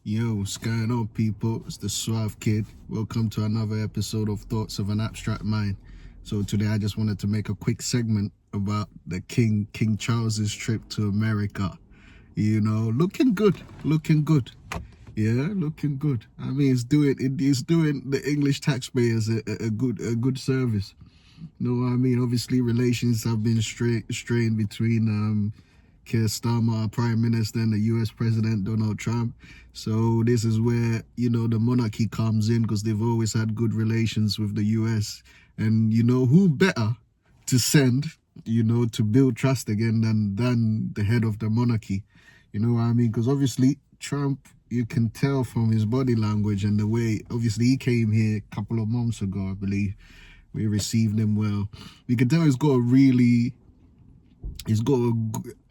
Yo, what's going on, people? It's the Suave Kid. Welcome to another episode of Thoughts of an Abstract Mind. So today I just wanted to make a quick segment about the King Charles's trip to America. Looking good. Yeah, looking good. I mean, it's doing the English taxpayers a good service. You know what I mean? Obviously, relations have been strained between Keir Starmer, our Prime Minister, and the US President Donald Trump. So this is where, the monarchy comes in, because they've always had good relations with the US. And, who better to send, to build trust again than the head of the monarchy? You know what I mean? Because obviously Trump, you can tell from his body language and the way, obviously he came here a couple of months ago, I believe. We received him well. You can tell he's got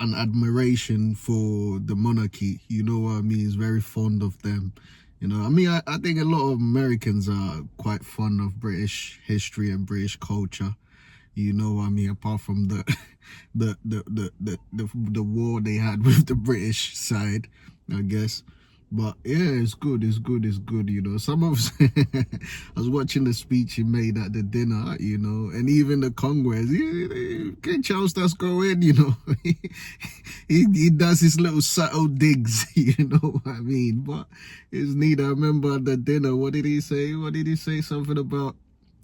an admiration for the monarchy. You know what I mean? He's very fond of them. I think a lot of Americans are quite fond of British history and British culture. You know what I mean? Apart from the war they had with the British side, I guess. But yeah, it's good. Some of I was watching the speech he made at the dinner, and even the Congress. King Charles does go in, he does his little subtle digs, you know what I mean? But it's neat. I remember at the dinner, what did he say? Something about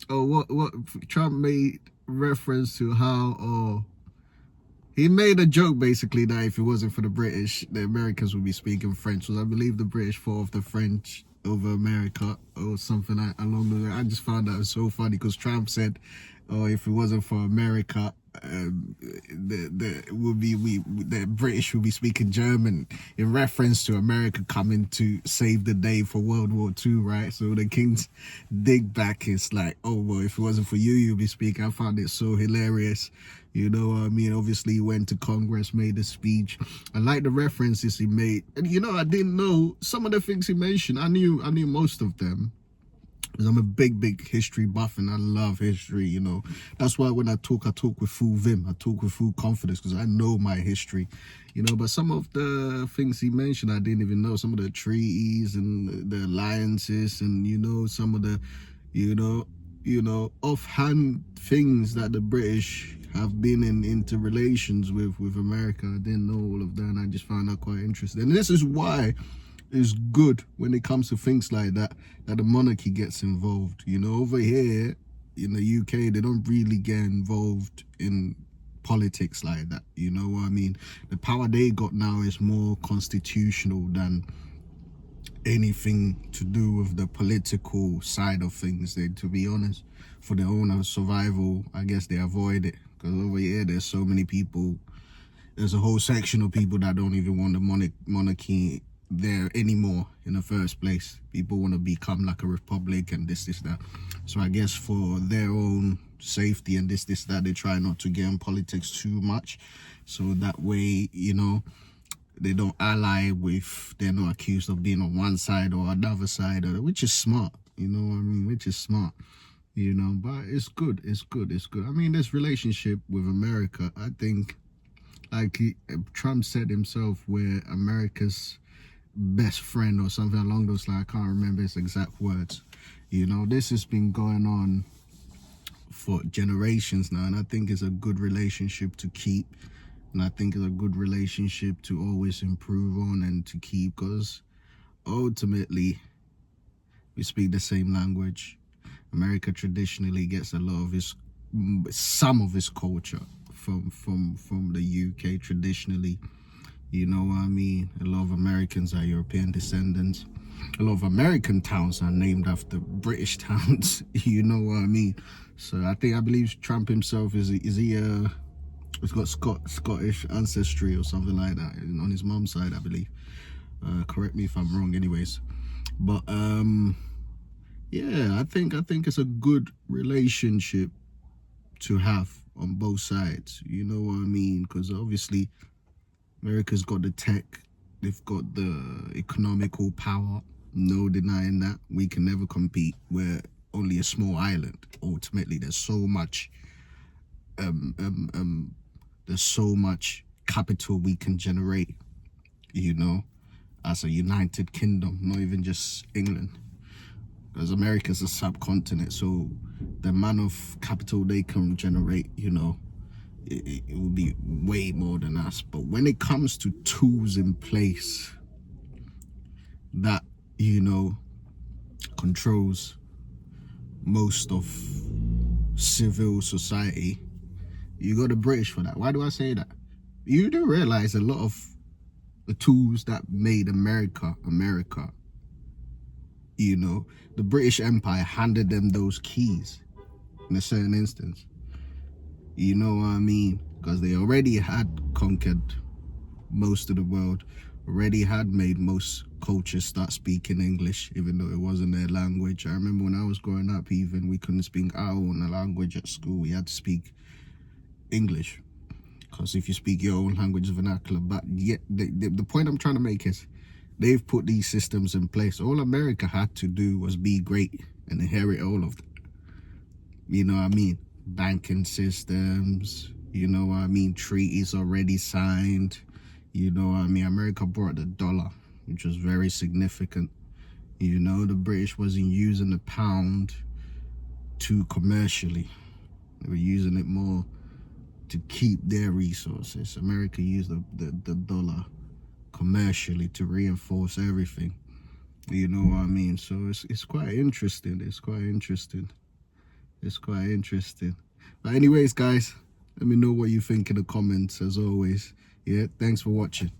what Trump made reference to how he made a joke basically that if it wasn't for the British, the Americans would be speaking French. Was I believe the British fought off the French over America or something along those lines. I just found that so funny because Trump said, "Oh, if it wasn't for America, the British would be speaking German," in reference to America coming to save the day for World War II, right? So the King's dig back is like, "Oh well, if it wasn't for you, you'd be speaking." I found it so hilarious. You know what I mean? Obviously, he went to Congress, made a speech. I like the references he made. And, I didn't know some of the things he mentioned. I knew most of them, because I'm a big history buff and I love history, That's why when I talk with full vim. I talk with full confidence because I know my history, But some of the things he mentioned, I didn't even know. Some of the treaties and the alliances and, some of the, offhand things that the British have been into relations with America. I didn't know all of that, and I just found that quite interesting. And this is why it's good when it comes to things like that the monarchy gets involved. Over here in the UK, they don't really get involved in politics like that. You know what I mean? The power they got now is more constitutional than anything to do with the political side of things. To be honest, for their own survival, I guess they avoid it, because over here there's so many people. There's a whole section of people that don't even want the monarchy there anymore in the first place. People want to become like a republic and this, that. So I guess for their own safety and this, that, they try not to get in politics too much. So that way, they don't ally with, they're not accused of being on one side or another side, which is smart, you know what I mean? Which is smart, but it's good. I mean, this relationship with America, I think, like Trump said himself, we're America's best friend or something along those lines. I can't remember his exact words. This has been going on for generations now, and I think it's a good relationship to keep. And I think it's a good relationship to always improve on and to keep, because ultimately we speak the same language. America traditionally gets some of its culture from the UK traditionally. You know what I mean? A lot of Americans are European descendants. A lot of American towns are named after British towns. You know what I mean? So I believe Trump himself he's got Scottish ancestry or something like that on his mom's side, I believe. Correct me if I'm wrong, anyways. But yeah, I think it's a good relationship to have on both sides. You know what I mean? Because obviously America's got the tech, they've got the economical power. No denying that. We can never compete. We're only a small island. Ultimately, there's so much capital we can generate, as a united kingdom, not even just England. Because America's a subcontinent, so the amount of capital they can generate, you know, it will be way more than us. But when it comes to tools in place that, you know, controls most of civil society, you got the British for that. Why do I say that? You do realize a lot of the tools that made America, you know, the British Empire handed them those keys in a certain instance. You know what I mean? Because they already had conquered most of the world, already had made most cultures start speaking English, even though it wasn't their language. I remember when I was growing up, even we couldn't speak our own language at school. We had to speak English. Because if you speak your own language vernacular, but yet the point I'm trying to make is they've put these systems in place. All America had to do was be great and inherit all of them. You know what I mean? Banking systems, you know what I mean? Treaties already signed. You know what I mean? America brought the dollar, which was very significant. You know, the British wasn't using the pound too commercially. They were using it more to keep their resources. America used the dollar commercially to reinforce everything. You know what I mean? So it's quite interesting. It's quite interesting. But anyways, guys, let me know what you think in the comments, as always. Yeah, thanks for watching.